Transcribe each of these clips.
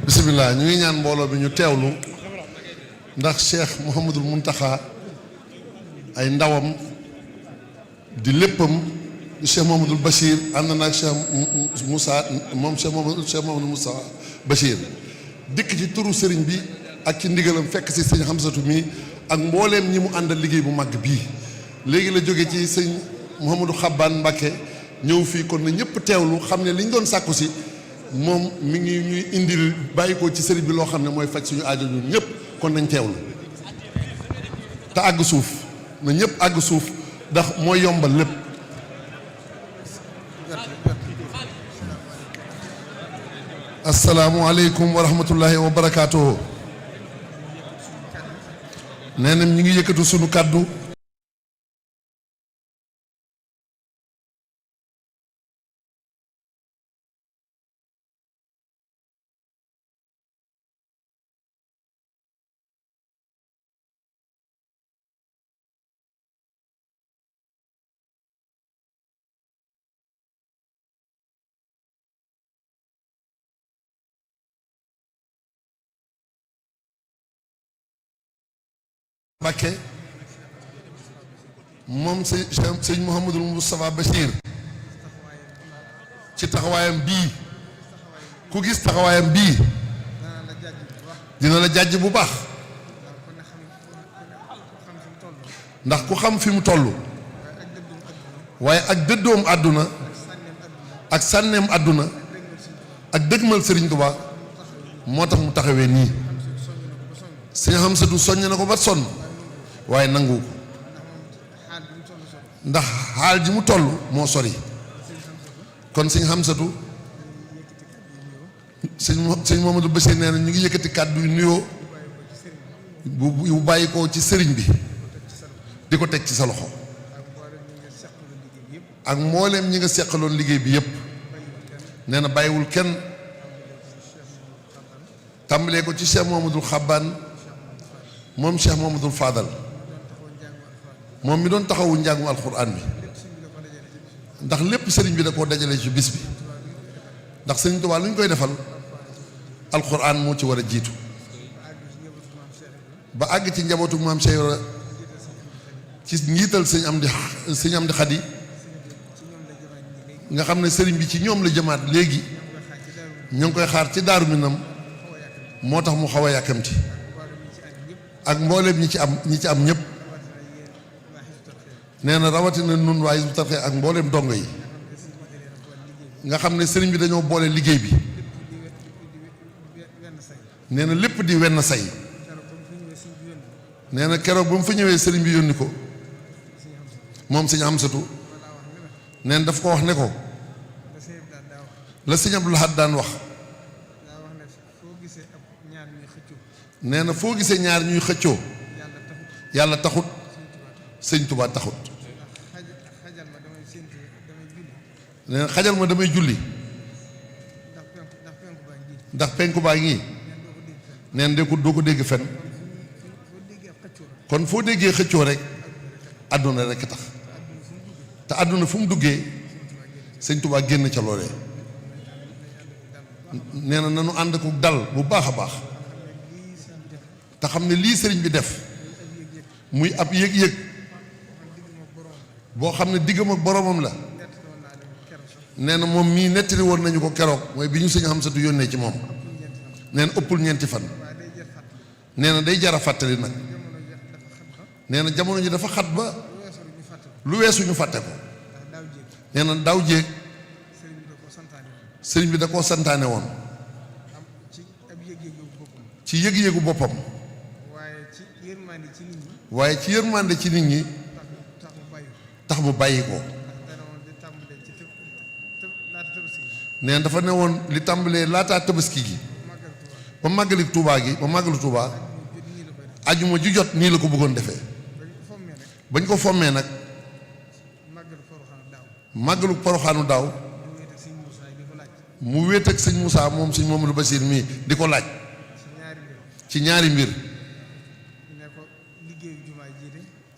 bisimilah ñu ngi ñaan mbooloo bi ñu teewlu ndax Cheikh Mouhamadul Mountakha ay ndawam di léppam Cheikh Mouhamadul Bachir ànd na ak Cheikh Moussa moom Cheikh Mouhamadul Moussa Bachir dikk ci turu sëriñ bi ak ci ndigalam fekk si sëñ Hamsatu mi ak mbooleem ñi mu àndal liggéey bu màgg bii léegi la jóge ci sëñ Mouhamadou Xabbaan Mbàkke ñëw fii kon na ñëpp teewlu xam ne li ñu doon sàkku si moom mi ngi ñuy indil bàyyi ko ci sëriñ bi loo xam ne mooy faj suñu aajo ñun ñëpp kon nañ teewlu te àgg suuf na ñëpp àgg suuf ndax mooy yombal lépp. asalaamualeykum wa rahmatullahi wa barakaatuhu. nee na ñu ngi yëkkatu sunu kàddu. Mbàkke moom sëñ Mouhamadul Moustapha Bachir ci taxawaayam bii ku gis taxawaayam bii dina la jàjj bu baax ndax ku xam fi mu toll waaye ak dëddoom àdduna ak sànneem àdduna ak dëgmal Sëriñ Tuubaa moo tax mu taxawee nii sëñ Hamsatu soññ na ko ba sonn waaye nangu ko ndax xaal ji mu toll moo sori kon sëñ Hamsatu sëñ Mamadou Bachir nee na ñu ngi yëkkati kàddu yu nuyoo bu bàyyi ko ci sëriñ bi di ko teg ci sa loxo ak mbooleem ñi nga seqaloon liggéey bi yëpp nee na bàyyiwul kenn tàmbalee ko ci Cheikh Mamadou Xabbaan moom Cheikh Mamadou Fadal moom mi doon taxawu njàngum alxuraan bi ndax lépp sëriñ bi da koo dajale ci bis bi ndax sëriñ Tuubaa lu ñu koy defal alxuraan moo ci war a jiitu ba àgg ci njabootu maam Cheikh Ibra ci njiital sëñ Amdi Xadi nga xam ne sëriñ bi ci ñoom la jëmaat léegi ñu ngi koy xaar ci Daaru Minam moo tax mu xaw a yàkkamti ak mbooleem ñi ci am ñëpp nee na rawatina nun waa Hizbut Tarqiyyah ak mbooleem dongo yi nga xam ne sëriñ bi dañoo boole liggéey bi nee na lépp di wenn say nee na keroog ba mu fa ñëwee sëriñ bi yónni ko moom sëñ Hamsatu nee na daf ko wax ne ko la sëñ Abdul Ahad daan wax nee na foo gisee ñaar ñuy xëccoo yàlla taxut sëñ Tuubaa taxut nee na xajal ma damay julli ndax penku baa ngi nee na doo ko dégg fen kon foo déggee xëccoo rek àdduna rek tax te àdduna fu mu duggee sëñ Tuubaa génn ca loolee nee na nanu ànd ko dal bu baax a baax te xam ne lii sëriñ bi def muy ab yëg-yëg boo xam ne diggam ak boromam la nee na moom mii nettali woon nañu ko keroog mooy bi ñu sëñ Hamsatu yónnee ci moom nee na ëppul ñeenti fan nee na day jara fàttali nag nee na jamono ji dafa xat ba lu weesu ñu fàtte ko nee na daaw jéeg sëriñ bi da koo santaane woon ci yëg-yëgu boppam waaye ci yërmande ci nit ñi tax mu bàyyi ko nee dafa ne woon li tàmbalee laataa tabaski gi ba màggali Tuubaa gi ba màggalu Tuubaa ajuma ju jot nii la ko bëggoon defee bañ ko fommee nag màggalu Poroxaanu daaw mu wéet ak sëñ Moussa moom sëñ Mamadou Bachir mii di ko laaj ci ñaari mbir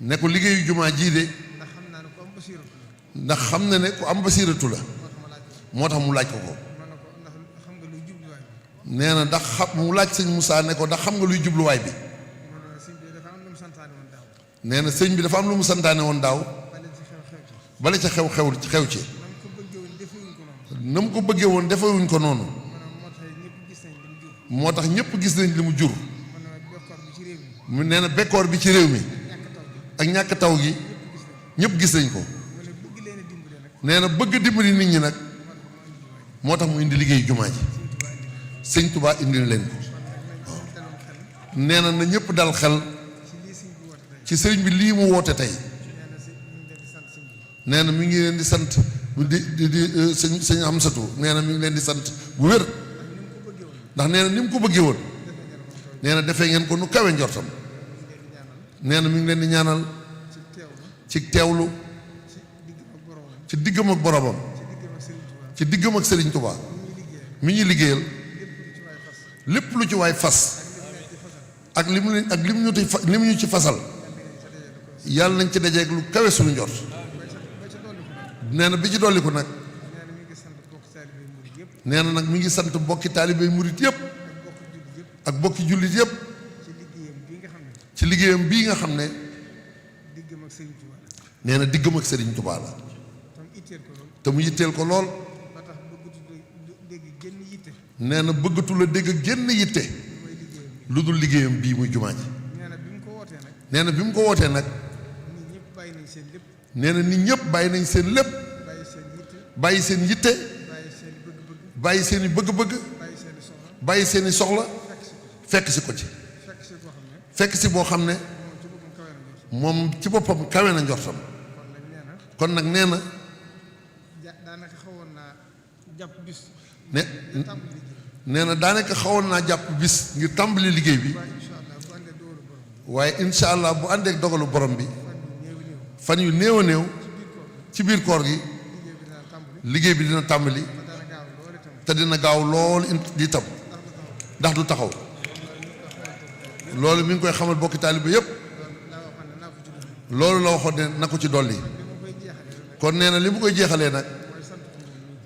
ne ko liggéeyu jumaa jii de ndax xam na ne ku am basiratu la moo tax mu laaj ko ko nee na ndax xam mu laaj sëñ Moussa ne ko ndax xam nga luy jubluwaay bi. nee na sëñ bi dafa am lu mu santaane woon daaw. bala ca xew ci. na mu ko bëggee woon defewuñ ko noonu. moo tax ñëpp gis nañ li mu jur. mu nee na bekkoor bi ci réew mi. ak ñàkk taw gi. ñëpp gis nañ ko. nee na bëgg dimbali nit ñi nag. moo tax mu indi liggéeyu jumaa ji. sëñ Touba indil leen ko. nee na na ñëpp dal xel. ci sëriñ bi lii mu woote tey. nee na mi ngi leen di sant di sëñ Amsatu nee na mi ngi leen di sant bu wér. ndax nee na ni mu ko bëggee woon. nee na defee ngeen ko nu kawe njortam. nee na mi ngi leen di ñaanal. ci teewlu. ci diggam ak boromam. ci diggam ak Sëriñ Touba. mi ñuy liggéeyal. lépp lu ci waay fas. ak lim ñu ci fasal. yàlla nañ ci dajeeg lu kawe suñu njort. nee na bi ci dolliku nag. nee na nag mi ngi sant bokki taalibe murit yëpp. ak bokki jullit yëpp. ci liggéeyam bii nga xam ne. nee na diggam ak Sëriñ Touba la. te mu yitteel ko lool. nee na bëggatu la dégg génn yitte. lu dul liggéeyam bii muy jumaa ji. nee na bi mu ko wootee nag. nee na nit ñëpp bàyyi nañ seen lépp. bàyyi seen yitte. bàyyi seen i bëgg-bëgg. bàyyi seen i soxla. fekk si ko ci. fekk si boo xam ne. moom ci boppam kawe na njortam. kon nag nee na. nee na daanaka xawoon naa jàpp bis ngir tàmbali liggéey bi. waaye incha allah bu àndeek dogalu borom bi. fan yu néew a néew. ci biir koor gi. liggéey bi dina tàmbali. te dina gaaw lool di tam. ndax du taxaw. loolu mi ngi koy xamal bokki taalibe yépp. loolu la waxoon ne na ko ci dolli. kon nee na li mu koy jeexalee nag.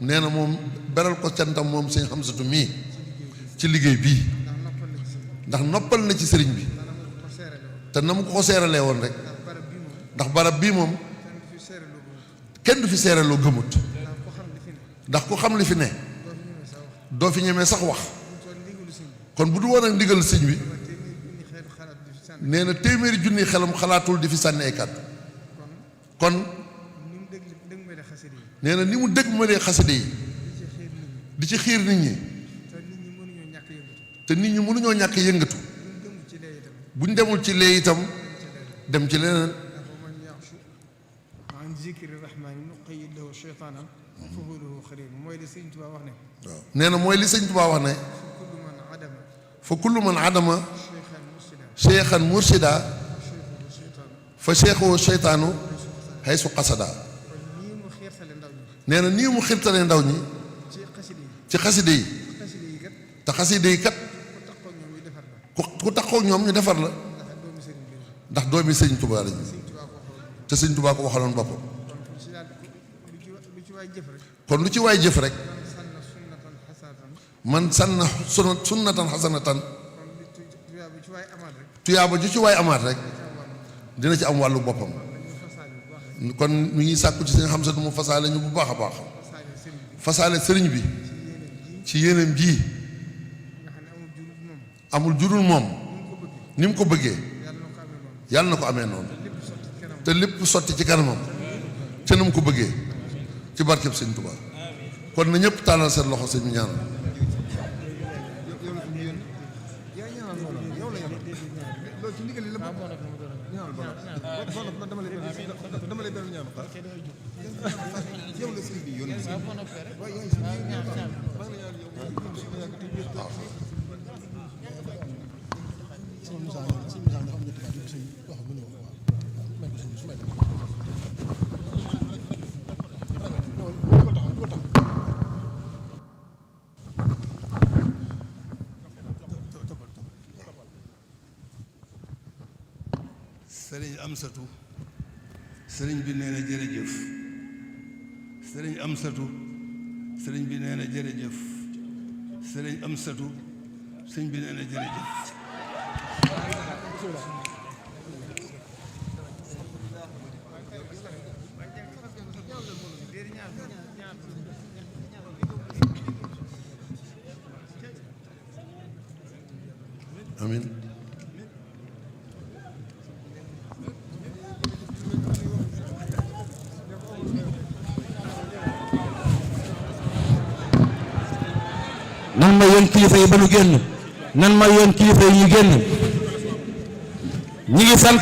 nee na moom beral ko cantam moom sëñ Xamsatu mii. ci liggéey bii. ndax noppal na ci sëriñ bi. te na mu ko seeralee woon rek. ndax barab bii moom. kenn du fi seeraloo gëmut. ndax ku xam li fi ne. doo fi ñemee sax wax. kon bu du woon ak ndigal sëñ bi. nee na téeméeri junni xelam xalaatul di fi sànni ay kàddu. kon. nee na ni mu dëgg ma dee xaside yi. di ci xiir nit ñi. te nit ñi mënuñoo ñàkk yëngatu. buñ demul ci lee itam. dem ci leneen. waaw nee na mooy li sëñ Tuubaa wax ne. fa kullu man adama. cheikhan mursida. fa cheikhu cheytaanu. haysu qasada. nee na nii mu xiirtale ndaw ñi. ci xaside yi. te xaside yi kat. ku taxaw ñoom ñu defar la. ndax doomi sëñ Tuubaa lañu. te sëñ Tuubaa ko waxaloon boppam. kon lu ci waay jëf rek. man sanna sunnatan xasanatan. tuyaaba ju ci waay amaat rek. dina ci am wàllu boppam. kon mi ngi sàkku ci sëñ Xamsatu mu fasaale ñu bu baax a baax. fasaale sëriñ bi. ci yéenam ji. amul jurul moom. ni mu ko bëggee. yàlla na ko amee noonu. te lépp sotti ci kanamam. te na mu ko bëggee. ci barkeb sëñ Tuubaa. kon na ñëpp tàllal seen loxo sëñ bi ñaanal. sëriñ Amsatu sëriñ bi nee na jërëjëf. sëriñ Amsatu sëriñ bi nee na jërëjëf. sëriñ Amsatu sëñ bi nee na jërëjëf. amiin. nan ma yoon kilifa yi ba nu génn nan ma yoon kilifa yi ñu génn ñi ngi sant